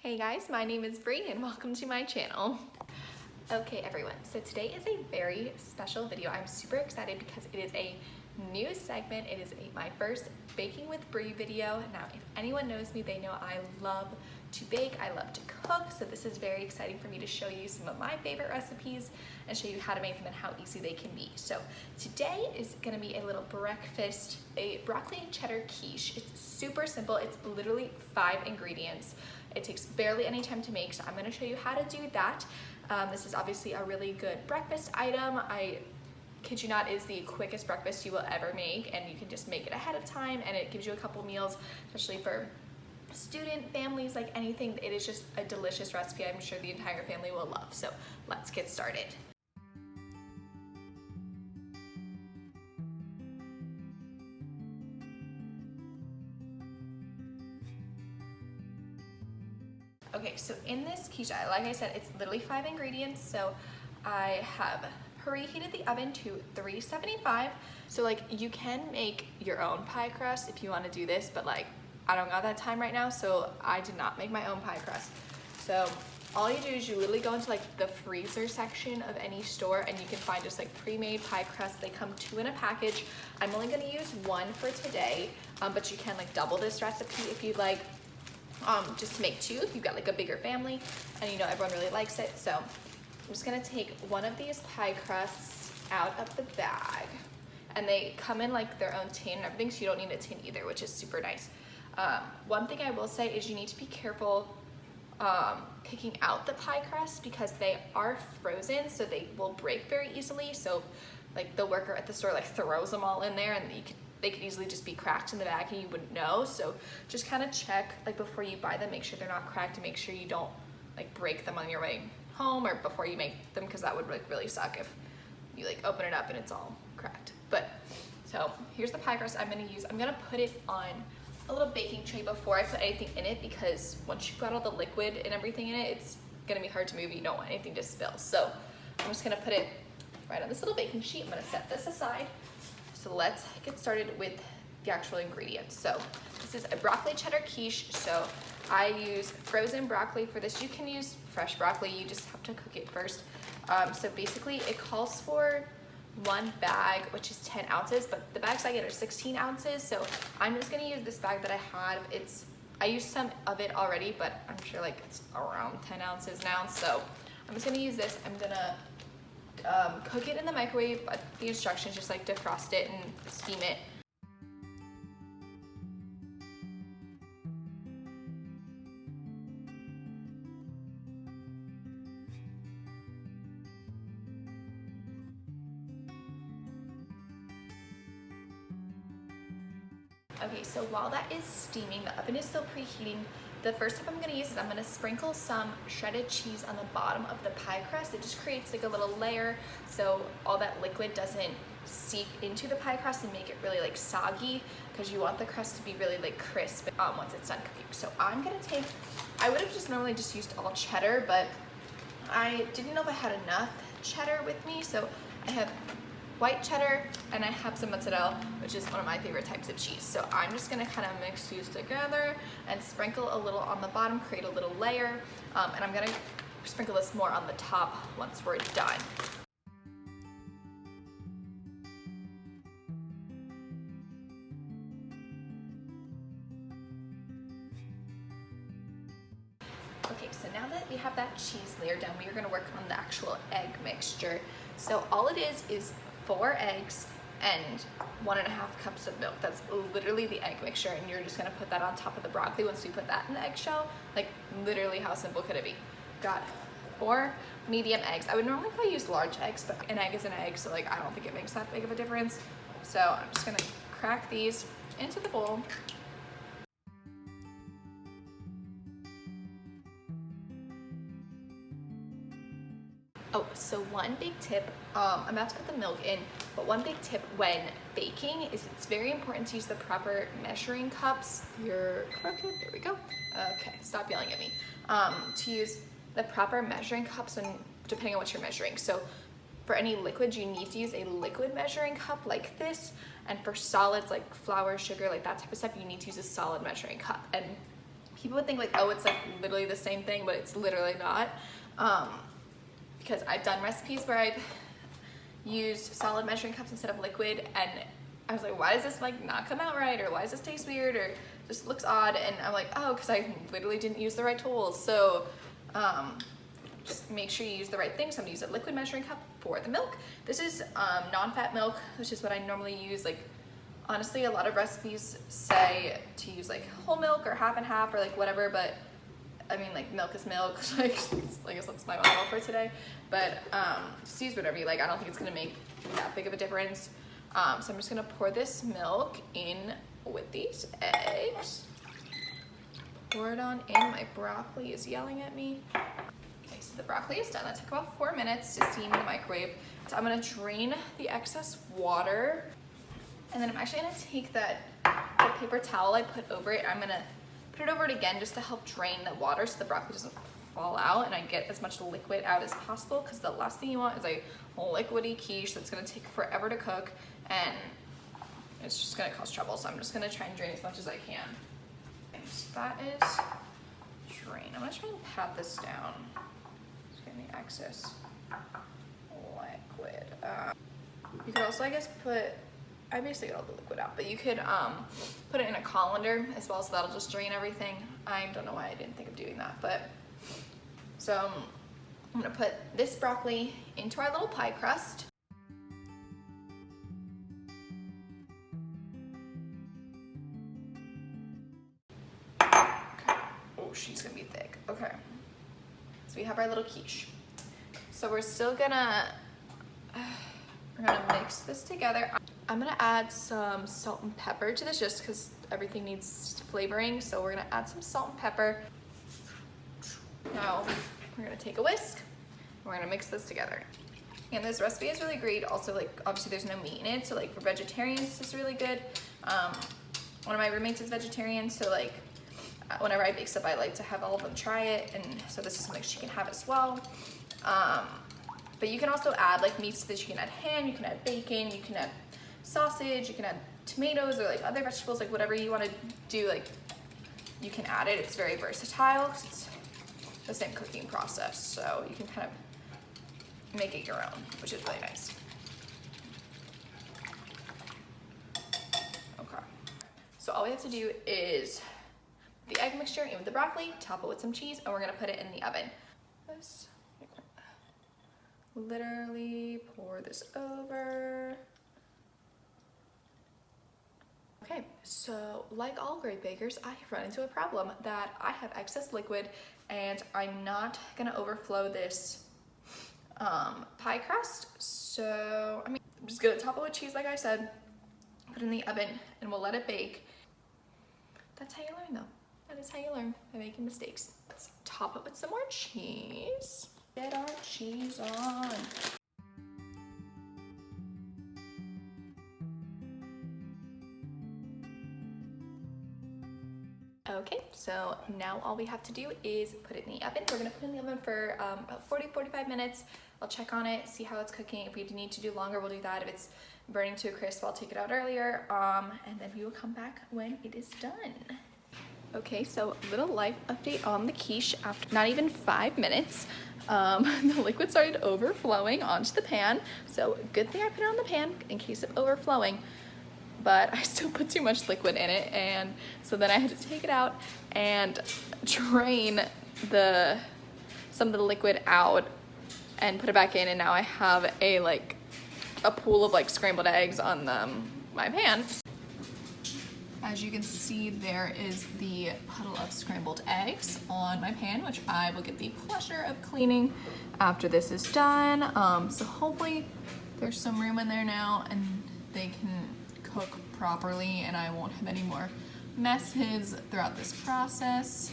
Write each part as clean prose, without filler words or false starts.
Hey guys, my name is Bri and welcome to my channel. Okay everyone, so today is a very special video. I'm super excited because it is a new segment. It is my first Baking with Bri video. Now if anyone knows me, they know I love to bake, I love to cook, so this is very exciting for me to show you some of my favorite recipes and show you how to make them and how easy they can be. So today is gonna be a little breakfast, a broccoli cheddar quiche. It's super simple, it's literally 5 ingredients. It takes barely any time to make, so I'm gonna show you how to do that. This is obviously a really good breakfast item. I kid you not, is the quickest breakfast you will ever make, and you can just make it ahead of time, and it gives you a couple meals, especially for student families, like anything. It is just a delicious recipe I'm sure the entire family will love. So let's get started. Okay, so in this quiche, like I said, it's literally 5 ingredients. So I have preheated the oven to 375. So like you can make your own pie crust if you want to do this, but like I don't got that time right now, so I did not make my own pie crust. So all you do is you literally go into like the freezer section of any store and you can find just like pre-made pie crusts. They come 2 in a package. I'm only gonna use 1 for today, but you can like double this recipe if you'd like. Just to make 2 if you've got like a bigger family and you know everyone really likes it. So I'm just gonna take one of these pie crusts out of the bag, and they come in like their own tin and everything, so you don't need a tin either, which is super nice. One thing I will say is you need to be careful picking out the pie crust because they are frozen, so they will break very easily. So like the worker at the store like throws them all in there, and they could easily just be cracked in the bag and you wouldn't know. So just kind of check like before you buy them, make sure they're not cracked, and make sure you don't like break them on your way home or before you make them, because that would like really suck if you like open it up and it's all cracked. But so here's the pie crust I'm gonna use. I'm gonna put it on a little baking tray before I put anything in it, because once you've got all the liquid and everything in it, it's gonna be hard to move. You don't want anything to spill. So I'm just gonna put it right on this little baking sheet. I'm gonna set this aside. So let's get started with the actual ingredients. So this is a broccoli cheddar quiche. So I use frozen broccoli for this. You can use fresh broccoli, you just have to cook it first. So basically it calls for 1 bag, which is 10 ounces, but the bags I get are 16 ounces. So I'm just gonna use this bag that I had. I used some of it already, but I'm sure like it's around 10 ounces now. So I'm just gonna use this. I'm gonna cook it in the microwave. The instructions just like defrost it and steam it. Okay, so while that is steaming, the oven is still preheating. The first step I'm gonna use is I'm gonna sprinkle some shredded cheese on the bottom of the pie crust. It just creates like a little layer so all that liquid doesn't seep into the pie crust and make it really like soggy, because you want the crust to be really like crisp once it's done cooking. So I'm gonna take, I would have just normally just used all cheddar, but I didn't know if I had enough cheddar with me, so I have white cheddar and I have some mozzarella, which is one of my favorite types of cheese. So I'm just gonna kind of mix these together and sprinkle a little on the bottom, create a little layer, and I'm gonna sprinkle this more on the top once we're done. Okay, so now that we have that cheese layer done, we are gonna work on the actual egg mixture. So all it is 4 eggs and 1.5 cups of milk. That's literally the egg mixture, and you're just gonna put that on top of the broccoli once we put that in the eggshell. Like literally, how simple could it be? Got 4 medium eggs. I would normally probably use large eggs, but an egg is an egg, so like I don't think it makes that big of a difference. So I'm just gonna crack these into the bowl. Oh, so one big tip, I'm about to put the milk in, but one big tip when baking is it's very important to use the proper measuring cups. You're crooked, there we go. Okay, stop yelling at me. To use the proper measuring cups when, depending on what you're measuring. So for any liquids, you need to use a liquid measuring cup like this, and for solids like flour, sugar, like that type of stuff, you need to use a solid measuring cup. And people would think like, oh, it's like literally the same thing, but it's literally not. Because I've done recipes where I've used solid measuring cups instead of liquid, and I was like, why does this like not come out right, or why does this taste weird, or just looks odd? And I'm like, oh, because I literally didn't use the right tools. So just make sure you use the right thing. So I'm gonna use a liquid measuring cup for the milk. This is non-fat milk, which is what I normally use. Like, honestly, a lot of recipes say to use like whole milk or half and half or like whatever, but I mean, like, milk is milk. Like, I guess that's my model for today. But just use whatever you like. I don't think it's gonna make that big of a difference. So I'm just gonna pour this milk in with these eggs. Pour it on in. My broccoli is yelling at me. Okay, so the broccoli is done. That took about 4 minutes to steam in the microwave. So I'm gonna drain the excess water. And then I'm actually gonna take the paper towel I put over it. I'm gonna put it over it again just to help drain the water so the broccoli doesn't fall out and I get as much liquid out as possible, because the last thing you want is a liquidy quiche that's gonna take forever to cook and it's just gonna cause trouble. So I'm just gonna try and drain as much as I can. Okay, so that is drained. I'm gonna try and pat this down. Just getting the excess liquid. You could also, I guess, I basically got all the liquid out, but you could put it in a colander as well, so that'll just drain everything. I don't know why I didn't think of doing that, but so I'm gonna put this broccoli into our little pie crust. Okay. Oh, she's gonna be thick. Okay. So we have our little quiche. So we're gonna mix this together. I'm gonna add some salt and pepper to this just because everything needs flavoring. So we're gonna add some salt and pepper. Now we're gonna take a whisk. We're gonna mix this together. And this recipe is really great. Also, like, obviously there's no meat in it, so like for vegetarians, this is really good. One of my roommates is vegetarian, so like whenever I bake stuff, I like to have all of them try it, and so this is something she can have as well. But you can also add like meats to this. You can add ham, you can add bacon, you can add sausage, you can add tomatoes or like other vegetables, like whatever you want to do, like you can add it. It's very versatile because it's the same cooking process, so you can kind of make it your own, which is really nice. Okay, so all we have to do is the egg mixture in with the broccoli, top it with some cheese, and we're gonna put it in the oven. Let's literally pour this over. Okay, so like all great bakers, I have run into a problem that I have excess liquid and I'm not gonna overflow this pie crust. So, I'm just gonna top it with cheese like I said, put it in the oven, and we'll let it bake. That's how you learn though. That is how you learn, by making mistakes. Let's top it with some more cheese. Get our cheese on. Okay, so now all we have to do is put it in the oven. We're gonna put it in the oven for about 40-45 minutes. I'll check on it, see how it's cooking. If we need to do longer, we'll do that. If it's burning to a crisp, I'll take it out earlier, and then we will come back when it is done. Okay, so little life update on the quiche. After not even 5 minutes, the liquid started overflowing onto the pan. So good thing I put it on the pan in case of overflowing, but I still put too much liquid in it, and so then I had to take it out and drain some of the liquid out and put it back in, and now I have a pool of scrambled eggs on my pan. As you can see, there is the puddle of scrambled eggs on my pan, which I will get the pleasure of cleaning after this is done. So hopefully there's some room in there now and they can cook properly and I won't have any more messes throughout this process.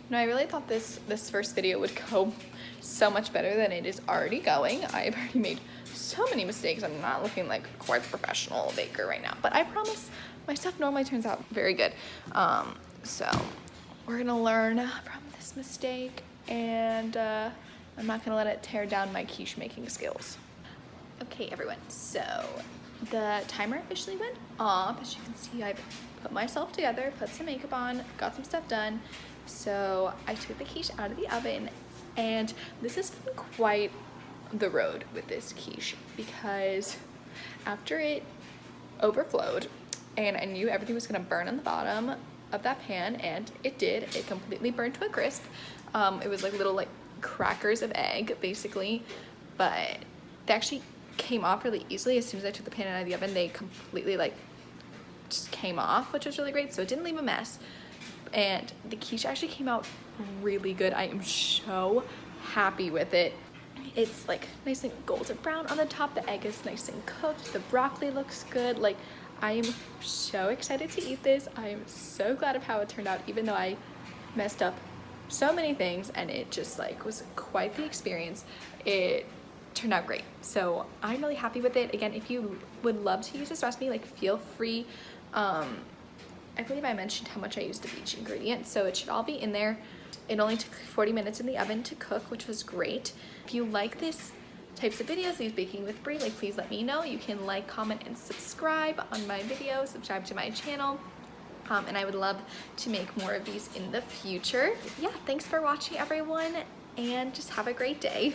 No, I really thought this first video would go so much better than it is already going. I've already made so many mistakes. I'm not looking like quite a professional baker right now, but I promise my stuff normally turns out very good. So we're gonna learn from this mistake, and I'm not gonna let it tear down my quiche making skills. Okay, everyone, so the timer officially went off. As you can see, I've put myself together, put some makeup on, got some stuff done. So I took the quiche out of the oven, and this has been quite the road with this quiche because after it overflowed and I knew everything was gonna burn on the bottom of that pan, and it did. It completely burned to a crisp. It was like little like crackers of egg basically, but they actually came off really easily. As soon as I took the pan out of the oven, they completely like just came off, which was really great. So it didn't leave a mess, and the quiche actually came out really good. I am so happy with it. It's like nice and golden brown on the top. The egg is nice and cooked. The broccoli looks good. Like, I am so excited to eat this. I am so glad of how it turned out, even though I messed up so many things and it just like was quite the experience. It turned out great. So I'm really happy with it. Again, if you would love to use this recipe, like feel free. I believe I mentioned how much I used of each ingredient, so it should all be in there. It only took 40 minutes in the oven to cook, which was great. If you like this types of videos, these baking with Brie, like please let me know. You can like, comment, and subscribe on my videos, subscribe to my channel. And I would love to make more of these in the future. Yeah, thanks for watching everyone, and just have a great day.